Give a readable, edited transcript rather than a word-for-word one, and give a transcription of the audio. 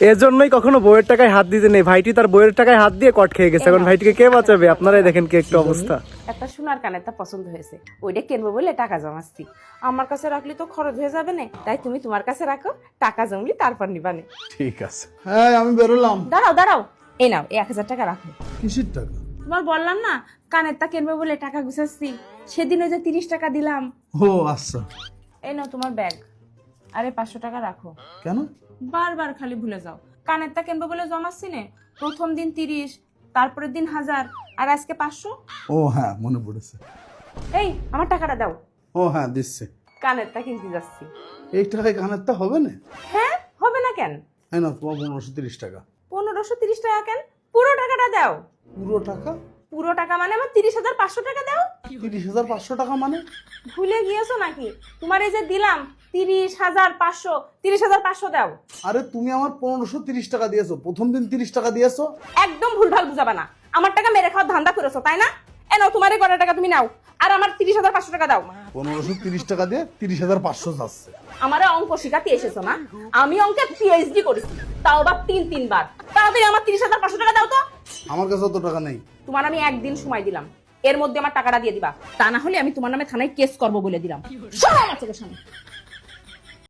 এজন্যই কখনো বইয়ের টাকায় হাত দিতে নেই। ভাইটি তার বইয়ের টাকায় হাত দিয়ে কট খেয়ে গেছে, এখন ভাইটিকে কে বাঁচাবে? আপনারাই দেখেন কি একটা অবস্থা। একটা সোনার কানেরটা পছন্দ হয়েছে, ওইটা কিনবো বলে টাকা জমাচ্ছি। আমার কাছে রাখলে তো খরচ হয়ে যাবে না, তাই তুমি তোমার কাছে রাখো, টাকা জমলি তারপর নিবানে। ঠিক আছে, হ্যাঁ আমি বেরোলাম। দাঁড়াও দাঁড়াও, এই নাও, এই 1000 টাকা রাখো। কিসের টাকা? তোমার বললাম না কানেরটা কিনবো বলে টাকা গুছাচ্ছি, সেদিন ওই যে 30 টাকা দিলাম। ও আচ্ছা। এই নাও তোমার ব্যাগ। আরে 500 টাকা রাখো। কেন? বারবার খালি ভুলে যাও। কানেরটা কিনবো বলে জমাচ্ছি নে, প্রথম দিন 30, তারপরের দিন 1000, আর আজকে 500। ও হ্যাঁ মনে পড়েছে। এই আমার টাকাটা দাও, ও হ্যাঁ দিচ্ছে। কানেরটা কিনতে যাচ্ছি। এই টাকায় কানেরটা হবে না? হ্যাঁ হবে না কেন? হ্যাঁ না, তোমার 1530 টাকা। 1530 টাকা কেন? পুরো টাকাটা দাও। পুরো টাকা? পুরো টাকা মানে আমার 30,500 টাকা দাও। 30,500 টাকা মানে? ভুলে গিয়েছো নাকি? তোমার এই যে দিলাম 30,500, 30,500 দাও। আরে তুমি আমার 1530 টাকা দিয়েছো, প্রথম দিন 30 টাকা দিয়েছো। একদম ভুলভাল বুঝাবা না, আমার টাকা মেরে খাওয়ার ধান্দা করেছো তাই না? এ নাও তোমার এই কটা টাকা তুমি নাও, আর আমার 30,500 টাকা দাও। 1530 টাকা দিয়ে 30,500 যাচ্ছে। আমারে অঙ্ক শিখাতে এসেছো না? আমি অঙ্কে পিএইচডি করেছি, তাও আবার 3-3 বার। তাড়াতাড়ি আমার 30,500 টাকা দাও তো। আমার কাছে অত টাকা নেই। তোমার আমি একদিন সময় দিলাম, এর মধ্যে আমার টাকাটা দিয়ে দিবা, তা না হলে আমি তোমার নামে থানায় কেস করবো বলে দিলাম। সরো আমার চোখের সামনে।